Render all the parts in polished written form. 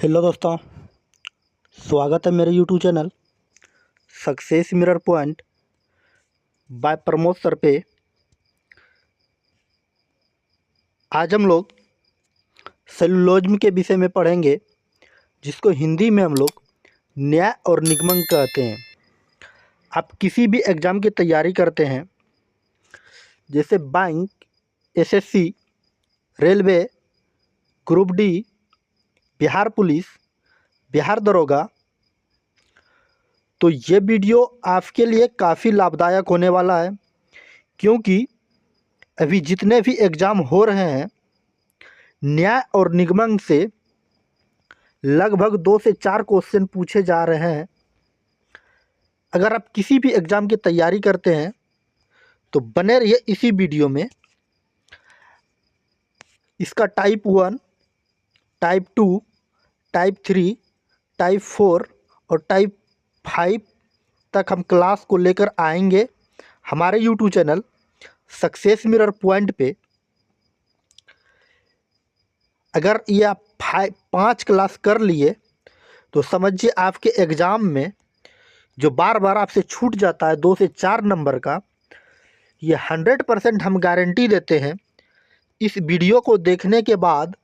Hello दोस्तों, स्वागत है मेरे YouTube channel success mirror point by Pramod sir पे। आज हम लोग सेलुलोज्म के विषय में पढ़ेंगे, जिसको हिंदी में हम लोग न्याय और निगमन कहते हैं। आप किसी भी एग्ज़ाम की तैयारी करते हैं, जैसे bank, SSC, railway, group D, Bihar police, Bihar दरोगा, तो ये वीडियो आपके लिए काफ़ी लाभदायक होने वाला है। क्योंकि अभी जितने भी एग्ज़ाम हो रहे हैं, न्याय और निगमन से लगभग 2 से 4 क्वेश्चन पूछे जा रहे हैं। अगर आप किसी भी एग्ज़ाम की तैयारी करते हैं तो बने रहिए इसी वीडियो में। इसका टाइप 1, टाइप 2, टाइप 3, टाइप 4 और टाइप 5 तक हम क्लास को लेकर आएंगे हमारे YouTube channel success mirror point पे। अगर ये आप 5 क्लास कर लिए तो समझिए आपके एग्ज़ाम में जो बार बार आपसे छूट जाता है 2 से 4 नंबर का, ये 100% हम गारंटी देते हैं। इस वीडियो को देखने के बाद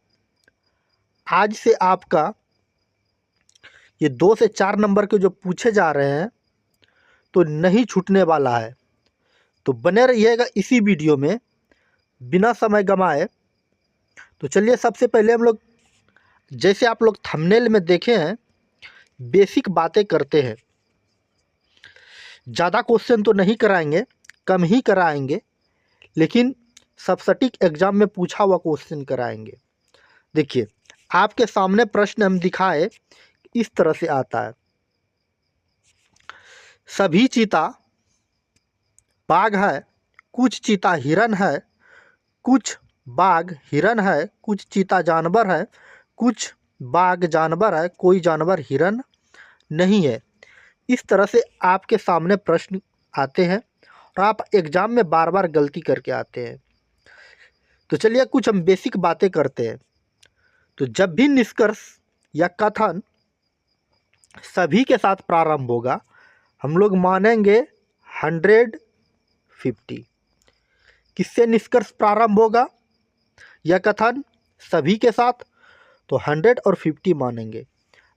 आज से आपका ये 2 से 4 नंबर के जो पूछे जा रहे हैं तो नहीं छूटने वाला है। तो बने रहिएगा इसी वीडियो में बिना समय गंवाए। तो चलिए, सबसे पहले हम लोग, जैसे आप लोग थंबनेल में देखे हैं, बेसिक बातें करते हैं। ज़्यादा क्वेश्चन तो नहीं कराएंगे, कम ही कराएंगे, लेकिन सब सटीक एग्ज़ाम में पूछा हुआ क्वेश्चन कराएंगे। देखिए, आपके सामने प्रश्न हम दिखाए, इस तरह से आता है। सभी चीता बाघ है, कुछ चीता हिरन है, कुछ बाघ हिरन है, कुछ चीता जानवर है, कुछ बाघ जानवर है, कोई जानवर हिरन नहीं है। इस तरह से आपके सामने प्रश्न आते हैं और आप एग्ज़ाम में बार बार गलती करके आते हैं। तो चलिए, कुछ हम बेसिक बातें करते हैं। तो जब भी निष्कर्ष या कथन सभी के साथ प्रारंभ होगा, हम लोग मानेंगे 150। किससे निष्कर्ष प्रारंभ होगा या कथन? सभी के साथ, तो 100 और 50 मानेंगे।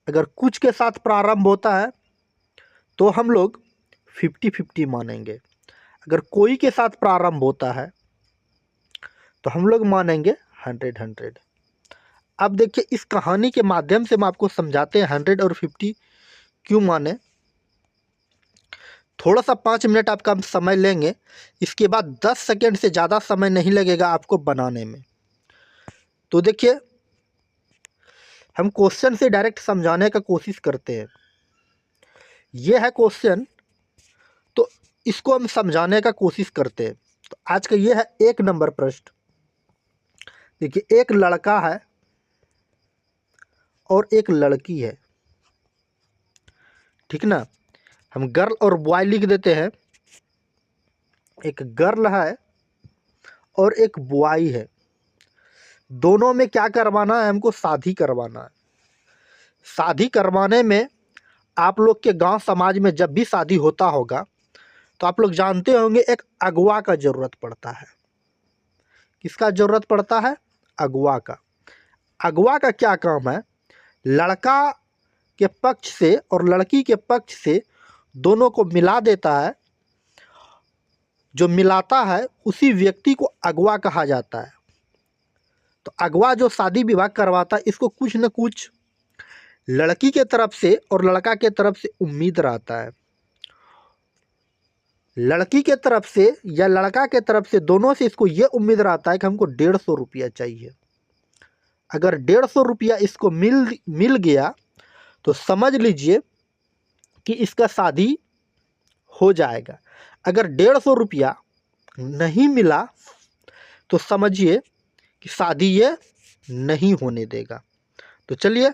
अगर कुछ के साथ प्रारंभ होता है तो हम लोग 50-50 मानेंगे। अगर कोई के साथ प्रारंभ होता है तो हम लोग मानेंगे 100-100। अब देखिए, इस कहानी के माध्यम से हम आपको समझाते हैं 100 और 50 क्यों माने। थोड़ा सा 5 मिनट आपका हम समय लेंगे, इसके बाद 10 सेकेंड से ज़्यादा समय नहीं लगेगा आपको बनाने में। तो देखिए, हम क्वेश्चन से डायरेक्ट समझाने का कोशिश करते हैं। ये है क्वेश्चन, तो इसको हम समझाने का कोशिश करते हैं। तो आज का ये है 1 नंबर प्रश्न। देखिए, एक लड़का है और एक लड़की है, ठीक ना। हम गर्ल और बॉय लिख देते हैं। एक गर्ल है और एक बॉय है। दोनों में क्या करवाना है? हमको शादी करवाना है। शादी करवाने में आप लोग के गांव समाज में जब भी शादी होता होगा तो आप लोग जानते होंगे, एक अगुआ का ज़रूरत पड़ता है। किसका ज़रूरत पड़ता है? अगुआ का। अगुआ का क्या काम है? लड़का के पक्ष से और लड़की के पक्ष से दोनों को मिला देता है। जो मिलाता है उसी व्यक्ति को अगुआ कहा जाता है। तो अगुआ जो शादी विवाह करवाता है, इसको कुछ न कुछ लड़की के तरफ से और लड़का के तरफ से उम्मीद रहता है। लड़की के तरफ से या लड़का के तरफ से, दोनों से इसको ये उम्मीद रहता है कि हमको 150 रुपया चाहिए। अगर 150 रुपया इसको मिल गया तो समझ लीजिए कि इसका शादी हो जाएगा। अगर 150 रुपया नहीं मिला तो समझिए कि शादी ये नहीं होने देगा। तो चलिए,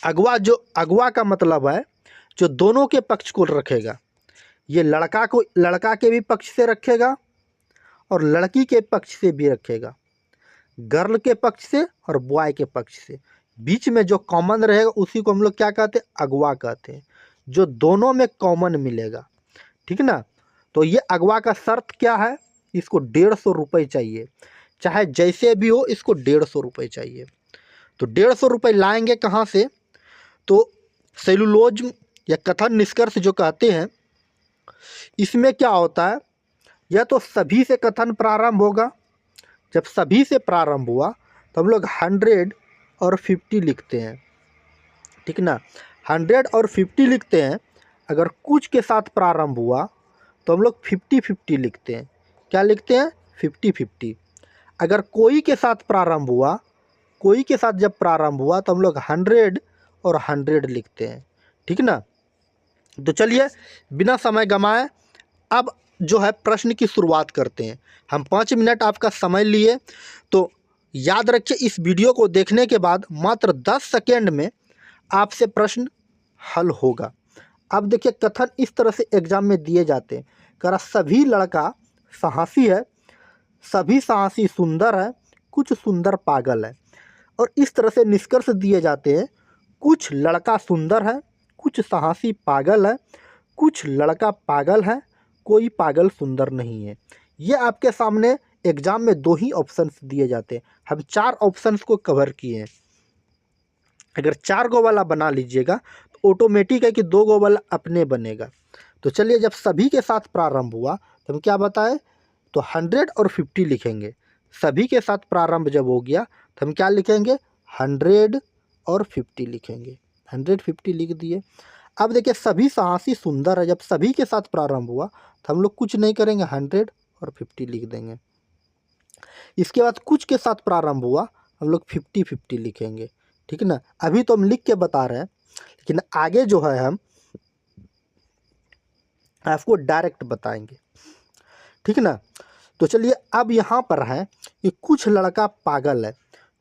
अगुआ का मतलब है जो दोनों के पक्ष को रखेगा। ये लड़का के भी पक्ष से रखेगा और लड़की के पक्ष से भी रखेगा। गर्ल के पक्ष से और बॉय के पक्ष से, बीच में जो कॉमन रहेगा उसी को हम लोग क्या कहते हैं, अगवा कहते हैं, जो दोनों में कॉमन मिलेगा, ठीक ना। तो ये अगवा का शर्त क्या है, इसको 150 रुपये चाहिए, चाहे जैसे भी हो इसको 150 रुपये चाहिए। तो 150 रुपये लाएंगे कहाँ से, तो सेलुलोज या कथन निष्कर्ष जो कहते हैं, इसमें क्या होता है, यह तो सभी से कथन प्रारंभ होगा। जब सभी से प्रारंभ हुआ तो हम लोग 100 और 50 लिखते हैं, ठीक ना। 100 और 50 लिखते हैं। अगर कुछ के साथ प्रारंभ हुआ तो हम लोग 50-50 लिखते हैं। क्या लिखते हैं, 50-50। अगर कोई के साथ प्रारंभ हुआ, कोई के साथ जब प्रारंभ हुआ तो हम लोग 100 और 100 लिखते हैं, ठीक ना। तो चलिए बिना समय गंवाए अब जो है प्रश्न की शुरुआत करते हैं। हम 5 मिनट आपका समय लिए, तो याद रखिए इस वीडियो को देखने के बाद मात्र 10 सेकेंड में आपसे प्रश्न हल होगा। अब देखिए कथन इस तरह से एग्जाम में दिए जाते हैं, करा सभी लड़का साहसी है, सभी साहसी सुंदर है, कुछ सुंदर पागल है। और इस तरह से निष्कर्ष दिए जाते हैं, कुछ लड़का सुंदर है, कुछ साहसी पागल है, कुछ लड़का पागल है, कोई पागल सुंदर नहीं है। ये आपके सामने एग्जाम में 2 ही ऑप्शंस दिए जाते हैं, हम 4 ऑप्शंस को कवर किए हैं। अगर 4 गो वाला बना लीजिएगा तो ऑटोमेटिक है कि 2 गो वाला अपने बनेगा। तो चलिए जब सभी के साथ प्रारंभ हुआ तो हम क्या बताएं, तो 100 और 50 लिखेंगे। सभी के साथ प्रारंभ जब हो गया तो हम क्या लिखेंगे, 100 और 50 लिखेंगे। 150 लिख दिए। अब देखिए सभी साहसी सुंदर है, जब सभी के साथ प्रारंभ हुआ तो हम लोग कुछ नहीं करेंगे, 100 और 50 लिख देंगे। इसके बाद कुछ के साथ प्रारंभ हुआ, हम लोग 50-50 लिखेंगे, ठीक ना। अभी तो हम लिख के बता रहे हैं, लेकिन आगे जो है हम आपको डायरेक्ट बताएंगे, ठीक ना। तो चलिए अब यहाँ पर है कि कुछ लड़का पागल है,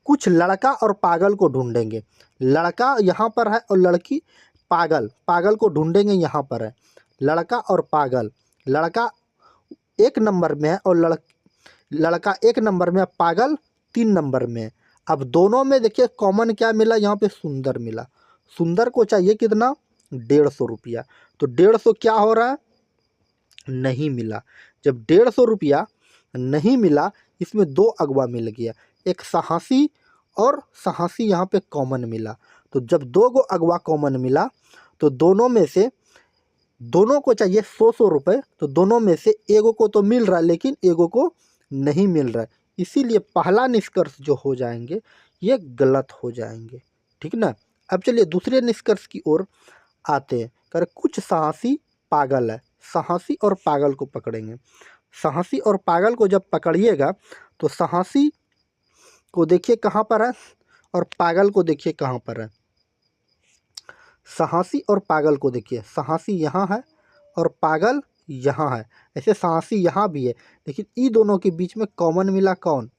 कुछ लड़का और पागल को ढूंढेंगे। लड़का यहाँ पर है और लड़की पागल, पागल को ढूंढेंगे यहाँ पर है। लड़का और पागल, लड़का 1 नंबर में है और लड़का 1 नंबर में है, पागल 3 नंबर में है। अब दोनों में देखिए कॉमन क्या मिला, यहाँ पे सुंदर मिला। सुंदर को चाहिए कितना, 150 रुपया। तो 150 क्या हो रहा है, नहीं मिला। जब 150 रुपया नहीं मिला, इसमें 2 अगवा मिल गया, एक साहसी और साहसी यहाँ पे कॉमन मिला। तो जब 2 गो अगवा कॉमन मिला तो दोनों में से, दोनों को चाहिए 100 रुपये, तो दोनों में से एगो को तो मिल रहा है लेकिन एगो को नहीं मिल रहा है, इसीलिए पहला निष्कर्ष जो हो जाएंगे ये गलत हो जाएंगे, ठीक ना। अब चलिए दूसरे निष्कर्ष की ओर आते हैं। कर कुछ साहसी पागल है, साहसी और पागल को पकड़ेंगे। साहसी और पागल को जब पकड़िएगा तो साहसी को देखिए कहाँ पर है और पागल को देखिए कहाँ पर है। साहसी और पागल को देखिए, साहसी यहाँ है और पागल यहाँ है। ऐसे साहसी यहाँ भी है, लेकिन इन दोनों के बीच में कॉमन मिला कौन,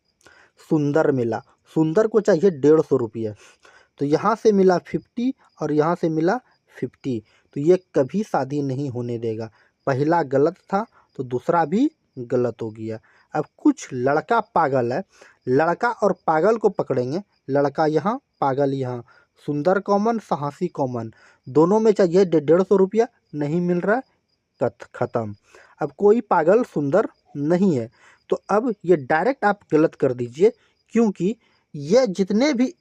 सुंदर मिला। सुंदर को चाहिए 150 रुपये, तो यहाँ से मिला 50 और यहाँ से मिला 50। तो ये कभी शादी नहीं होने देगा। पहला गलत था तो दूसरा भी गलत हो गया। अब कुछ लड़का पागल है, लड़का और पागल को पकड़ेंगे। लड़का यहाँ, पागल यहाँ, सुंदर कॉमन, साहसी कॉमन, दोनों में चाहिए 150 रुपया, नहीं मिल रहा है, ख़त्म। अब कोई पागल सुंदर नहीं है, तो अब ये डायरेक्ट आप गलत कर दीजिए, क्योंकि ये जितने भी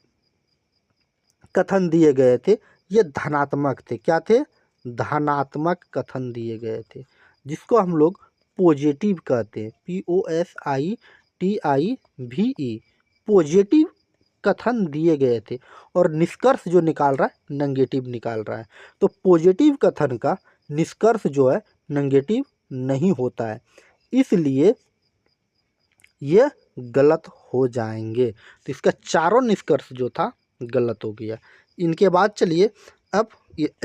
कथन दिए गए थे ये धनात्मक थे। क्या थे, धनात्मक कथन दिए गए थे, जिसको हम लोग पॉजिटिव कहते हैं, POSITIVE, पॉजिटिव कथन दिए गए थे। और निष्कर्ष जो निकाल रहा है नेगेटिव निकाल रहा है। तो पॉजिटिव कथन का निष्कर्ष जो है नेगेटिव नहीं होता है, इसलिए ये गलत हो जाएंगे। तो इसका चारों निष्कर्ष जो था गलत हो गया। इनके बाद चलिए अब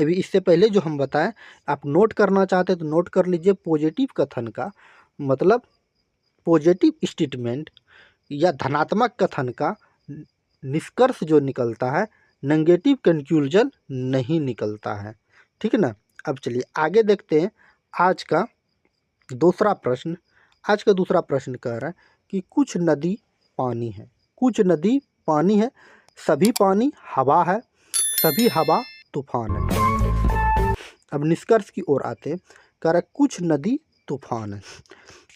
अभी इससे पहले जो हम बताएं, आप नोट करना चाहते हैं तो नोट कर लीजिए। पॉजिटिव कथन का मतलब, पॉजिटिव स्टेटमेंट या धनात्मक कथन का निष्कर्ष जो निकलता है, नेगेटिव कंक्लूजन नहीं निकलता है, ठीक ना। अब चलिए आगे देखते हैं आज का दूसरा प्रश्न। आज का दूसरा प्रश्न कह रहा है कि कुछ नदी पानी है, कुछ नदी पानी है, सभी पानी हवा है, सभी हवा तूफान है। अब निष्कर्ष की ओर आते हैं। कह रहा है कुछ नदी तूफान है।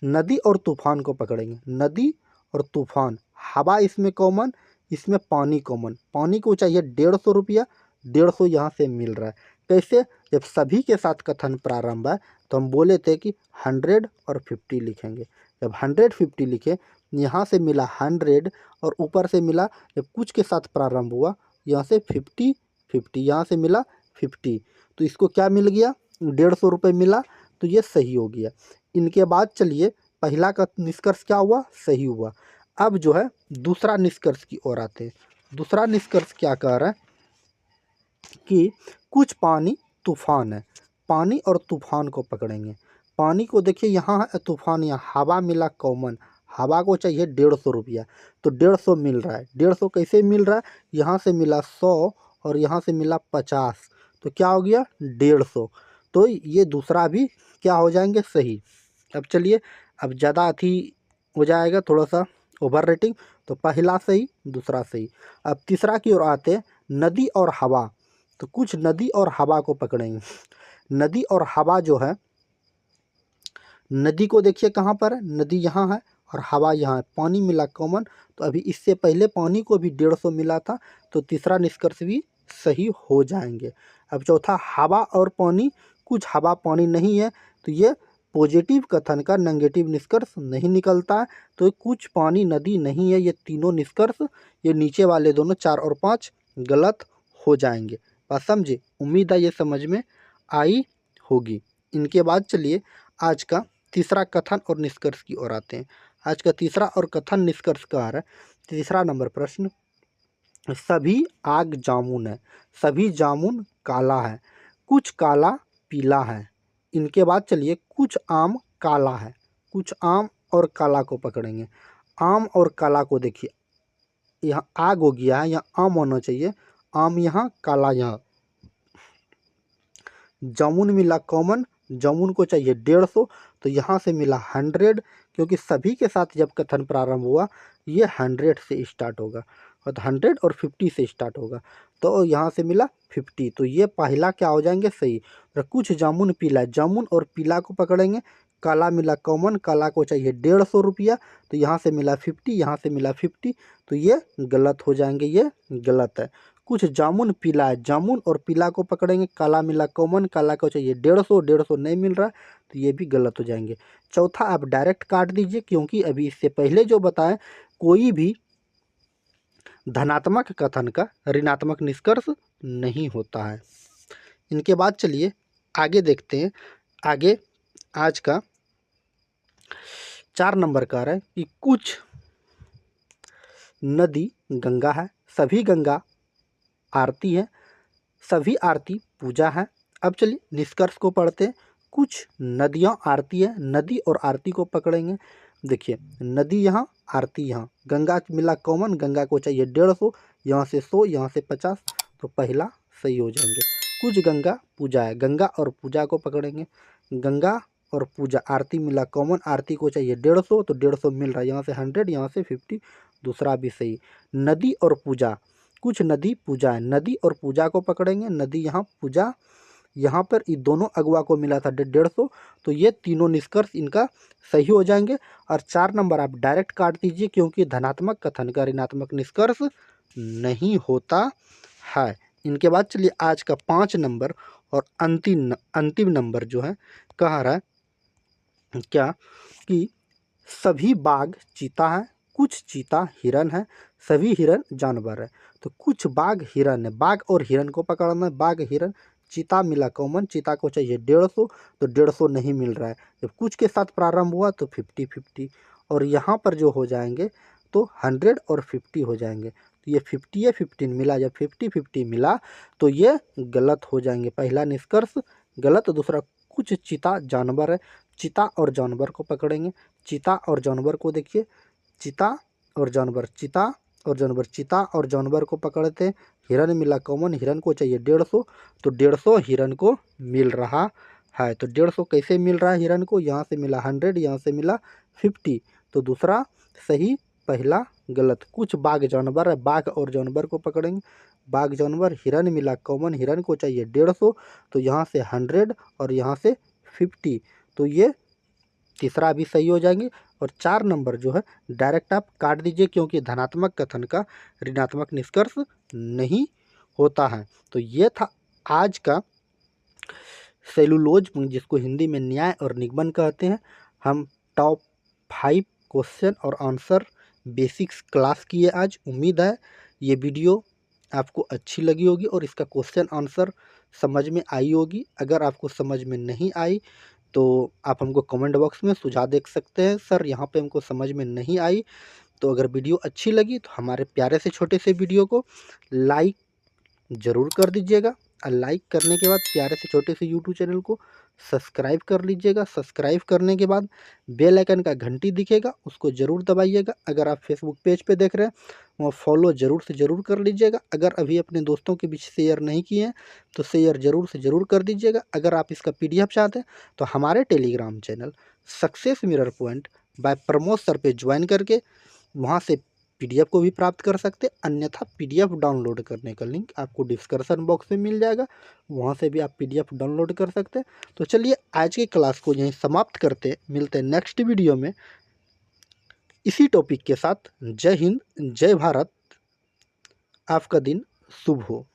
नदी और तूफान को पकड़ेंगे। नदी और तूफान, हवा इसमें कॉमन, इसमें पानी कॉमन। पानी को चाहिए 150 रुपया, 150 यहाँ से मिल रहा है। कैसे? जब सभी के साथ कथन प्रारंभ है तो हम बोले थे कि 100 और 50 लिखेंगे। जब 100 50 लिखे, यहाँ से मिला 100 और ऊपर से मिला, जब कुछ के साथ प्रारंभ हुआ यहाँ से 50 50, यहाँ से मिला 50, तो इसको क्या मिल गया? 150 रुपये मिला, तो ये सही हो गया। इनके बाद चलिए पहला का निष्कर्ष क्या हुआ? सही हुआ। अब जो है दूसरा निष्कर्ष की ओर आते हैं। दूसरा निष्कर्ष क्या कह रहा है कि कुछ पानी तूफान है। पानी और तूफान को पकड़ेंगे। पानी को देखिए यहाँ है, तूफान यहाँ, हवा मिला कॉमन, हवा को चाहिए 150 रुपया, तो 150 मिल रहा है। 150 कैसे मिल रहा है? यहाँ से मिला 100 और यहाँ से मिला 50, तो क्या हो गया? 150। तो ये दूसरा भी क्या हो जाएंगे? सही। अब चलिए, अब ज़्यादा अथी हो जाएगा, थोड़ा सा ओवर रेटिंग, तो पहला सही, दूसरा सही। अब तीसरा की ओर आते हैं। नदी और हवा, तो कुछ नदी और हवा को पकड़ेंगे। नदी और हवा जो है, नदी को देखिए कहाँ पर है? नदी यहाँ है और हवा यहाँ है। पानी मिला कॉमन, तो अभी इससे पहले पानी को भी 150 मिला था, तो तीसरा निष्कर्ष भी सही हो जाएंगे। अब चौथा, हवा और पानी, कुछ हवा पानी नहीं है, तो ये पॉजिटिव कथन का नेगेटिव निष्कर्ष नहीं निकलता है, तो कुछ पानी नदी नहीं है। ये तीनों निष्कर्ष, ये नीचे वाले दोनों 4 और 5 गलत हो जाएंगे। बात समझे? उम्मीद है ये समझ में आई होगी। इनके बाद चलिए आज का तीसरा कथन और निष्कर्ष की ओर आते हैं। आज का तीसरा और कथन निष्कर्ष का आ रहा है। तीसरा नंबर प्रश्न, सभी आग जामुन है, सभी जामुन काला है, कुछ काला पीला है। इनके बाद चलिए कुछ आम काला है। कुछ आम और काला को पकड़ेंगे। आम और काला को देखिए, यहाँ आग हो गया है, यहाँ आम होना चाहिए, आम यहाँ, काला यहाँ। जामुन मिला कॉमन, जामुन को चाहिए 150, तो यहाँ से मिला 100, क्योंकि सभी के साथ जब कथन प्रारंभ हुआ ये 100 से स्टार्ट होगा, और 100 और 50 से स्टार्ट होगा, तो यहाँ से मिला 50, तो ये पहला क्या हो जाएंगे? सही। और कुछ जामुन पीला, जामुन और पीला को पकड़ेंगे। काला मिला कॉमन, काला को चाहिए 150 रुपया, तो यहाँ से मिला 50, यहाँ से मिला 50, तो ये गलत हो जाएंगे, ये गलत है। कुछ जामुन पीला है, जामुन और पीला को पकड़ेंगे। काला मिला कॉमन, काला को चाहिए 150, 150 नहीं मिल रहा, तो ये भी गलत हो जाएंगे। चौथा आप डायरेक्ट काट दीजिए, क्योंकि अभी इससे पहले जो बताएं, कोई भी धनात्मक कथन का ऋणात्मक निष्कर्ष नहीं होता है। इनके बाद चलिए आगे देखते हैं। आगे आज का 4 नंबर का है कि कुछ नदी गंगा है, सभी गंगा आरती है, सभी आरती पूजा है। अब चलिए निष्कर्ष को पढ़ते हैं। कुछ नदियाँ आरती है, नदी और आरती को पकड़ेंगे। देखिए नदी यहाँ, आरती यहाँ, गंगा मिला कॉमन, गंगा को चाहिए 150, यहाँ से 100, यहाँ से 50, तो पहला सही हो जाएंगे। कुछ गंगा पूजा है, गंगा और पूजा को पकड़ेंगे। गंगा और पूजा, आरती मिला कॉमन, आरती को चाहिए 150, तो 150 मिल रहा है, यहाँ से 100, यहाँ से 50, दूसरा भी सही। नदी और पूजा, कुछ नदी पूजा है, नदी और पूजा को पकड़ेंगे। नदी यहाँ, पूजा यहाँ पर, ये दोनों अगुआ को मिला था 150, तो ये तीनों निष्कर्ष इनका सही हो जाएंगे। और 4 नंबर आप डायरेक्ट काट दीजिए, क्योंकि धनात्मक कथन का ऋणात्मक निष्कर्ष नहीं होता है। इनके बाद चलिए आज का 5 नंबर और अंतिम नंबर जो है, कह रहा है क्या कि सभी बाघ चीता है, कुछ चीता हिरन है, सभी हिरन जानवर है। तो कुछ बाघ हिरन है, बाघ और हिरन को पकड़ना है। बाघ हिरन, चीता मिला कॉमन, चीता को चाहिए 150, तो 150 नहीं मिल रहा है। जब कुछ के साथ प्रारंभ हुआ तो 50 50, और यहाँ पर जो हो जाएंगे तो 100 और 50 हो जाएंगे। तो ये 50 है, 15 मिला, जब 50 50 मिला तो ये गलत हो जाएंगे। पहला निष्कर्ष गलत। दूसरा, कुछ चीता जानवर है, चीता और जानवर को पकड़ेंगे। चीता और जानवर को देखिए, चीता और जानवर, चीता और जानवर, चीता और जानवर को पकड़ते हैं। हिरन मिला कॉमन, हिरन को चाहिए 150, तो 150 हिरन को मिल रहा है। तो 150 कैसे मिल रहा है हिरन को? यहाँ से मिला 100, यहाँ से मिला 50, तो दूसरा सही, पहला गलत। कुछ बाघ जानवर है, बाघ और जानवर को पकड़ेंगे। बाघ जानवर हिरन मिला कॉमन, हिरन को चाहिए 150, तो यहाँ से 100 और यहाँ से 50, तो ये तीसरा भी सही हो जाएंगे। और 4 नंबर जो है डायरेक्ट आप काट दीजिए, क्योंकि धनात्मक कथन का ऋणात्मक निष्कर्ष नहीं होता है। तो ये था आज का सेलुलोज, जिसको हिंदी में न्याय और निगमन कहते हैं। हम टॉप 5 क्वेश्चन और आंसर बेसिक्स क्लास किए आज। उम्मीद है ये वीडियो आपको अच्छी लगी होगी और इसका क्वेश्चन आंसर समझ में आई होगी। अगर आपको समझ में नहीं आई तो आप हमको कमेंट बॉक्स में सुझाव दे सकते हैं, सर यहाँ पे हमको समझ में नहीं आई। तो अगर वीडियो अच्छी लगी तो हमारे प्यारे से छोटे से वीडियो को लाइक ज़रूर कर दीजिएगा, और लाइक करने के बाद प्यारे से छोटे से यूट्यूब चैनल को सब्सक्राइब कर लीजिएगा। सब्सक्राइब करने के बाद बेल आइकन का घंटी दिखेगा, उसको ज़रूर दबाइएगा। अगर आप फेसबुक पेज पे देख रहे हैं वहाँ फॉलो ज़रूर से ज़रूर कर लीजिएगा। अगर अभी अपने दोस्तों के बीच शेयर नहीं किए हैं तो शेयर ज़रूर से ज़रूर कर दीजिएगा। अगर आप इसका PDF चाहते हैं तो हमारे Telegram channel success mirror point by Pramod sir पे ज्वाइन करके वहाँ से PDF को भी प्राप्त कर सकते हैं। अन्यथा PDF डाउनलोड करने का लिंक आपको डिस्क्रिप्शन बॉक्स में मिल जाएगा, वहाँ से भी आप PDF डाउनलोड कर सकते हैं। तो चलिए आज की क्लास को यहीं समाप्त करते, मिलते हैं नेक्स्ट वीडियो में इसी टॉपिक के साथ। जय हिंद, जय भारत, आपका दिन शुभ हो।